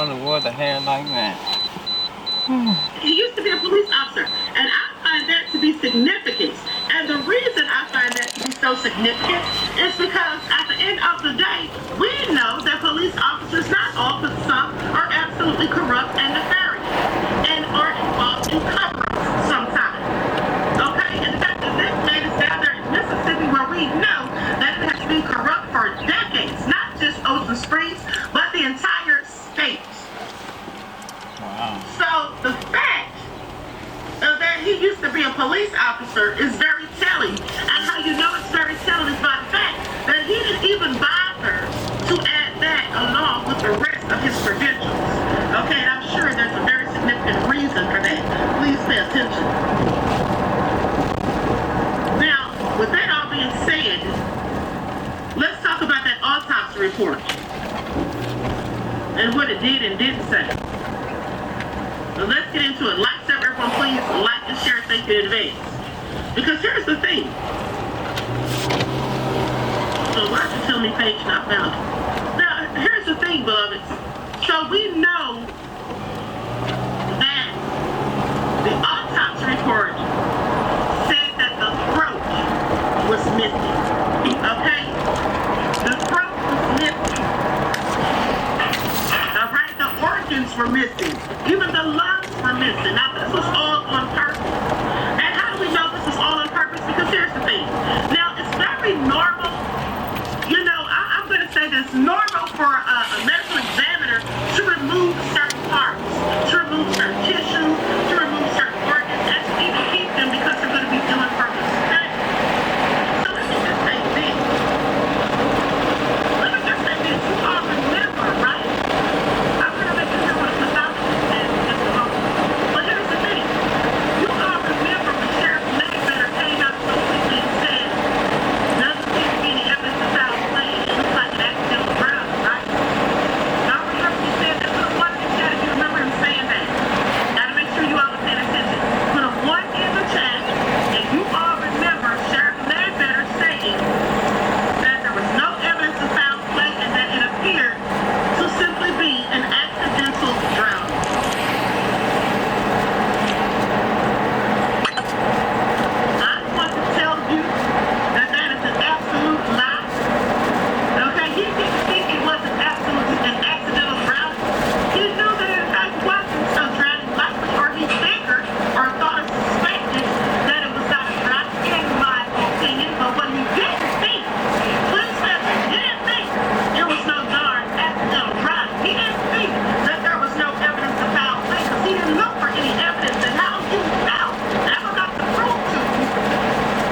brother wore the hair like that. He used to be a police officer, and I find that to be significant. And the reason I find that to be so significant is because at the end of the day, we know that police officers, not all, but some, are absolutely corrupt and nefarious and are involved in cover-ups sometimes. Okay? And the fact that this man is down there in Mississippi where we know that it has been corrupt for decades, not just Ocean Springs, but the entire state. Wow. So the fact that he used to be a police officer is very telling. And how you know it's very telling is by the fact that he didn't even bother to add that along with the rest of his credentials. Okay, and I'm sure there's a very significant reason for that. Please pay attention. Now, with that all being said, let's talk about that autopsy report and what it did and didn't say. So let's get into it. Like, sub, everyone, please like and share. Thank you in advance. Because here's the thing. So why don't you tell me page not found it? Now, here's the thing, beloveds. So we know that the autopsy report said that the throat was missing. Okay? The throat was missing. All right? The organs were missing. Even the lungs were missing. Now, this was all on purpose. And how do we know this is all on purpose? Because here's the thing. Now, it's very normal. You know, I'm going to say this. Normal for a medical examiner to remove certain parts, to remove certain tissues, to remove certain organs, and to even keep them because they're going to be doing purpose. Okay? So let me just say this. Let me just say this. You all remember, right? I'm going to make this what the doctor said in just a moment. But here's the thing. You all remember when Sheriff Mayweather came out publicly and said, doesn't seem to be any evidence of foul play, it looks like an accidental drowning, right? Y'all remember he said that? Put a 1 in the chat if you remember him saying that. Gotta make sure you all are paying attention. Put a 1 in the chat if you all remember Sheriff Mayweather saying that there was no evidence of foul play and that it appeared to simply be an accidental drowning. I want to tell you that that is an absolute lie. Okay, he didn't think it was an accidental drowning. He knew that in fact it wasn't a drowning likely, or he figured or thought or suspected that it was not a drowning, in my opinion. But what he didn't think, please listen, he didn't think it was no darn accidental drowning. He didn't think that there was no evidence of foul play because he didn't look for any evidence. And how you know that was not to prove to you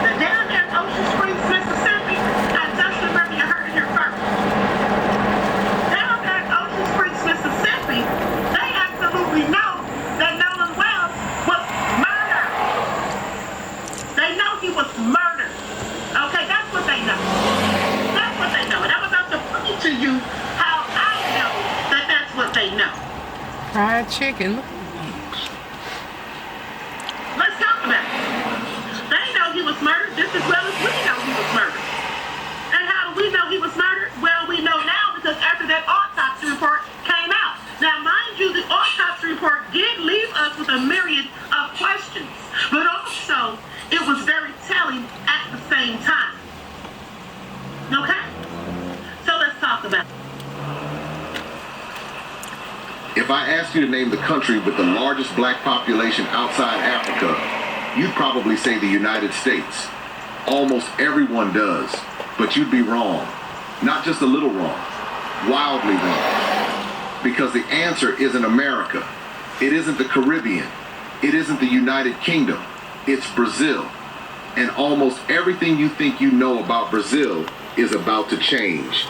that down there in Ocean Springs, Mississippi, I just remember you heard it here first. Down there in Ocean Springs, Mississippi, they absolutely know that Nolan Wells was murdered. They know he was murdered. Okay, that's what they know. That's what they know. And I'm about to prove to you how I know that that's what they know. Fried chicken. Let's talk about it. They know he was murdered just as well as we know he was murdered. And how do we know he was murdered? Well, we know now because after that autopsy report came out. Now, mind you, the autopsy report did leave us with a myriad of questions, but also it was very telling at the same time. Okay? So let's talk about it. If I asked you to name the country with the largest black population outside Africa, you'd probably say the United States. Almost everyone does, but you'd be wrong. Not just a little wrong, wildly wrong. Because the answer isn't America. It isn't the Caribbean. It isn't the United Kingdom. It's Brazil. And almost everything you think you know about Brazil is about to change.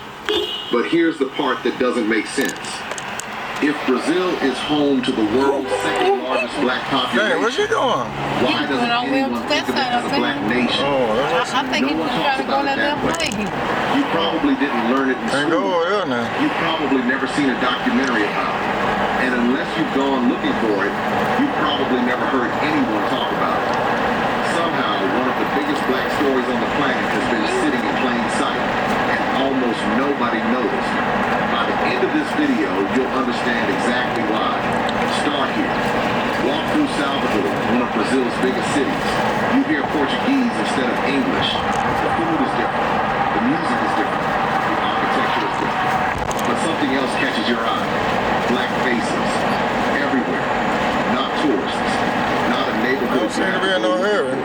But here's the part that doesn't make sense. If Brazil is home to the world's second largest black population, Hey, what you doing? why doesn't anyone think of it as a black nation? I think he No was one trying talks to go about it let that them way. play. You probably didn't learn it in Can't go school. over there now. You've probably never seen a documentary about it. And unless you've gone looking for it, you've probably never heard anyone talk about it. Somehow, one of the biggest black stories on the planet has been sitting in plain sight, and almost nobody noticed. By the end of this video, you'll understand exactly Brazil's biggest cities. You hear Portuguese instead of English. The food is different. The music is different. The architecture is different. But something else catches your eye. Black faces. Everywhere. Not tourists. Not a neighborhood. Don't seem to be in no hurry.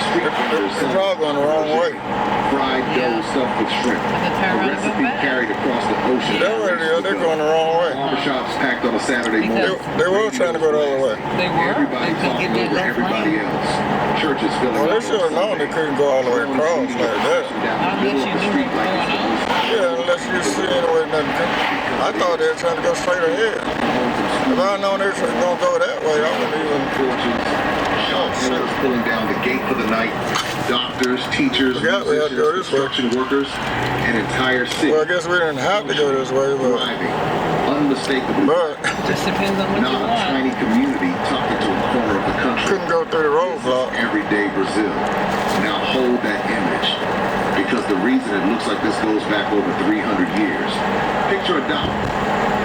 Street vendors They're probably going the wrong way. fried dough stuffed with shrimp. Have to turn A around and go recipe back. carried across the ocean. That's what it is. They're going the wrong way. Barbershops packed on a Saturday morning. They were trying to go the other way. They were? Everybody They couldn't talking get that over left everybody lane? else. Churches filling Well, up. they should have known they couldn't go all the way across like that. Unless you knew what was going on. Yeah, unless you see anyway nothing. I thought they were trying to go straight ahead. If I'd known they were going to go that way, I wouldn't even. Shop owners pulling down the gate for the night. Doctors, teachers, Yeah, we had to go musicians, this way. construction workers, an entire city Well, I guess we didn't have to go this way, but. thriving, unmistakably Just depends on what not you a want. tiny community tucked into a corner of the country. Couldn't go through the roadblock. Everyday Brazil. Now hold that image, because the reason it looks like this goes back over 300 years. Picture a dock.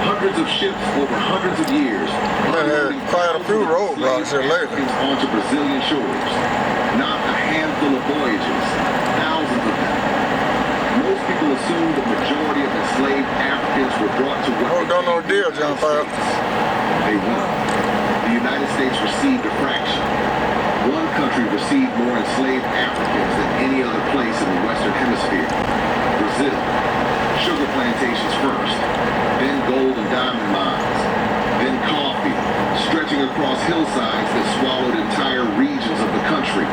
Hundreds of ships over hundreds of years. They had quite a few roadblocks here lately. Onto Brazilian shores. Not a handful of voyages. Thousands of them. Most people assume the majority of enslaved Africans were brought to what Oh, became don't know the deal, United John Powell. States. They weren't. The United States received a fraction. One country received more enslaved Africans than any other place in the Western Hemisphere. Brazil. Sugar plantations first, then gold and diamond mines, then coffee, stretching across hillsides that swallowed entire regions of the country.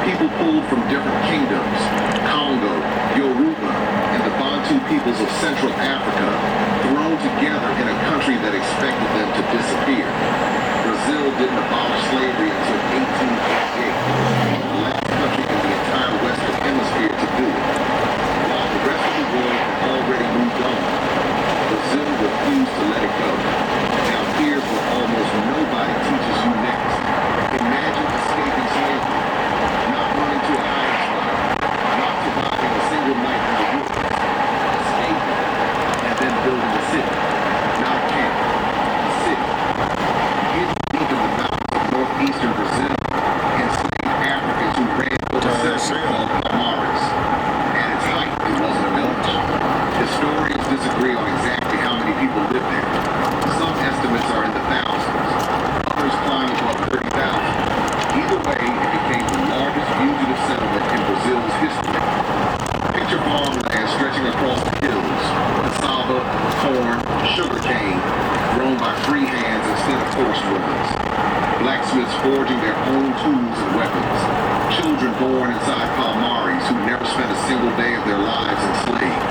People pulled from different kingdoms, Congo, Yoruba, and the Bantu peoples of Central Africa, thrown together in a country that expected them to disappear. Brazil didn't abolish slavery until 1888, the last country in the entire Western Hemisphere to do it. While the rest of the world had already moved on, Brazil refused to let it go. Now here's what almost nobody teaches you next. Imagine escaping slavery, not running to a hiding spot, not surviving a single night in the woods, escaping, and then building a city. Not a camp, a city. Hidden deep in the mountains of northeastern Brazil, enslaved Africans who ran for the city called Palmares. At its height, it wasn't a village. Historians disagree on exactly how many people lived there. Some estimates are in the thousands. Others climb above 30,000. Either way, it became the largest fugitive settlement in Brazil's history. Picture farmland stretching across the hills. Cassava, corn, sugarcane, grown by free hands instead of forced ones. Blacksmiths forging their own tools and weapons. Children born inside Palmares who never spent a single day of their lives enslaved.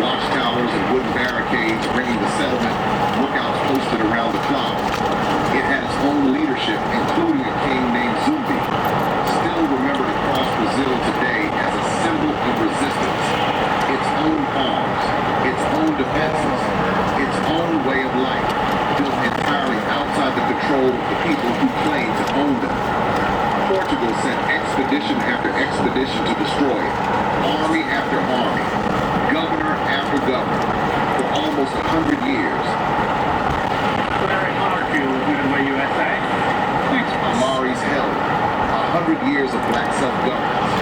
Watchtowers and wooden barricades ringing the settlement, lookouts posted around the clock. It had its own leadership, including a king named Zumbi, still remembered across Brazil today as a symbol of resistance. Its own arms, its own defenses, its own way of life, built entirely outside the control of the people who claimed to own them. Portugal sent expedition after expedition to destroy it, army after army, governor after governor, for almost 100 years. Very hard to lead away USA. Palmares held 100 years of black self-governance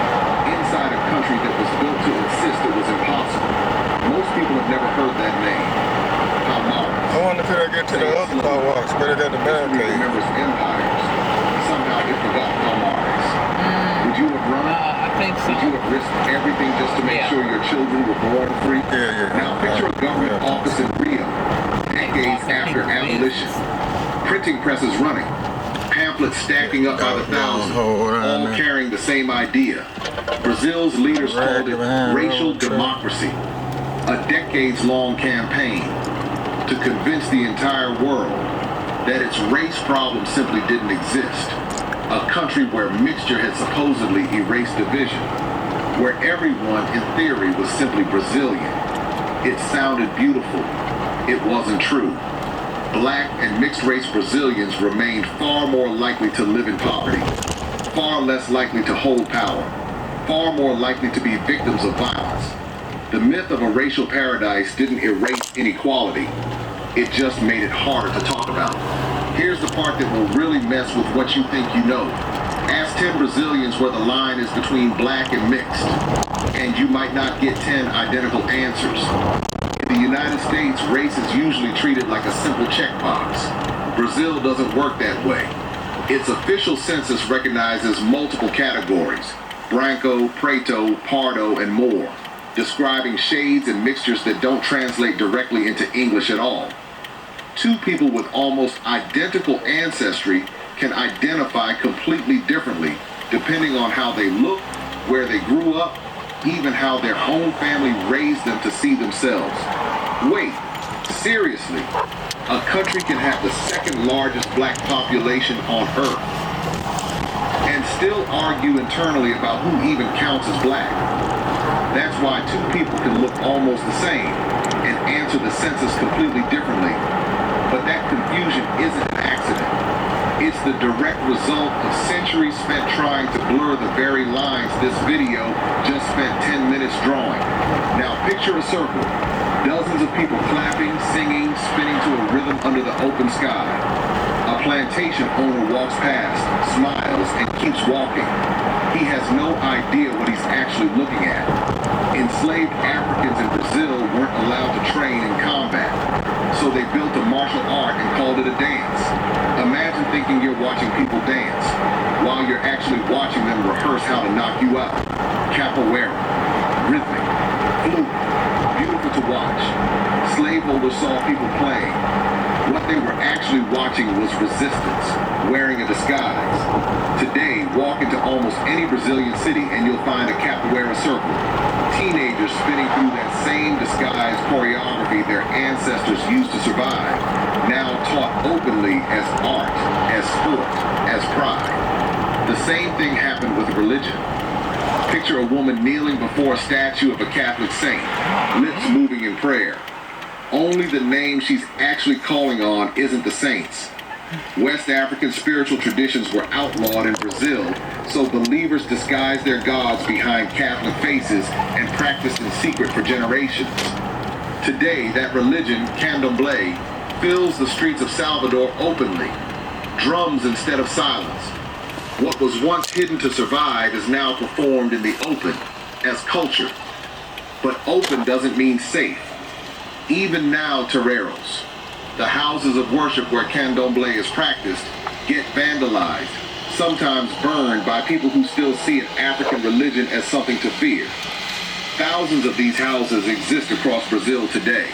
inside a country that was built to insist it was impossible. Most people have never heard that name. Palmares. I wonder could I get to the other car wash, but they got the History barricade. remembers empires. Somehow it forgot Palmares. Would you have run? I think so. Would you have risked everything just to make Yeah. sure your children were born free? Yeah. Now picture a government Yeah. office in Rio, decades after abolition. Printing presses running. Pamphlets stacking up by the thousands, all carrying the same idea. Brazil's leaders called it racial democracy. A decades-long campaign to convince the entire world that its race problem simply didn't exist. A country where mixture had supposedly erased division, where everyone in theory was simply Brazilian. It sounded beautiful. It wasn't true. Black and mixed-race Brazilians remained far more likely to live in poverty, far less likely to hold power, far more likely to be victims of violence. The myth of a racial paradise didn't erase inequality. It just made it harder to talk about. Here's the part that will really mess with what you think you know. Ask 10 Brazilians where the line is between black and mixed, and you might not get 10 identical answers. In the United States, race is usually treated like a simple checkbox. Brazil doesn't work that way. Its official census recognizes multiple categories: branco, preto, pardo, and more, describing shades and mixtures that don't translate directly into English at all. Two people with almost identical ancestry can identify completely differently depending on how they look, where they grew up, even how their own family raised them to see themselves. Wait, seriously, a country can have the second largest black population on earth and still argue internally about who even counts as black. That's why two people can look almost the same and answer the census completely differently. But that confusion isn't an accident. It's the direct result of centuries spent trying to blur the very lines this video just spent 10 minutes drawing. Now picture a circle. Dozens of people clapping, singing, spinning to a rhythm under the open sky. A plantation owner walks past, smiles, and keeps walking. He has no idea what he's actually looking at. Enslaved Africans in Brazil weren't allowed to train in combat, so they built a martial art and called it a dance. Imagine thinking you're watching people dance, while you're actually watching them rehearse how to knock you out. Capoeira, rhythmic, fluid, beautiful to watch. Slaveholders saw people playing. What they were actually watching was resistance, wearing a disguise. Today, walk into almost any Brazilian city and you'll find a capoeira circle. Teenagers spinning through that same disguised choreography their ancestors used to survive, now taught openly as art, as sport, as pride. The same thing happened with religion. Picture a woman kneeling before a statue of a Catholic saint, lips moving in prayer. Only the name she's actually calling on isn't the saint's. West African spiritual traditions were outlawed in Brazil, so believers disguised their gods behind Catholic faces and practiced in secret for generations. Today, that religion, candomblé, fills the streets of Salvador openly. Drums instead of silence. What was once hidden to survive is now performed in the open, as culture. But open doesn't mean safe. Even now, toreros, the houses of worship where candomblé is practiced, get vandalized, sometimes burned by people who still see an African religion as something to fear. Thousands of these houses exist across Brazil today,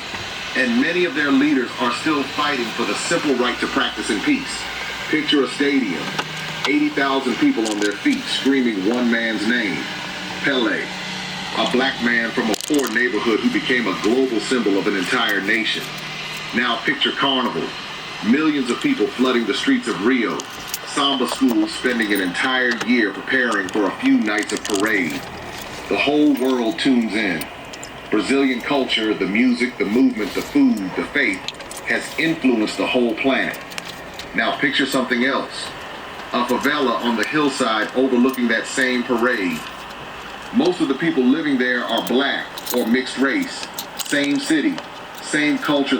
and many of their leaders are still fighting for the simple right to practice in peace. Picture a stadium, 80,000 people on their feet screaming one man's name, Pelé, a black man from a poor neighborhood who became a global symbol of an entire nation. Now picture Carnival, millions of people flooding the streets of Rio, samba schools spending an entire year preparing for a few nights of parade. The whole world tunes in. Brazilian culture, the music, the movement, the food, the faith, has influenced the whole planet. Now picture something else. A favela on the hillside overlooking that same parade. Most of the people living there are black or mixed race. Same city, same culture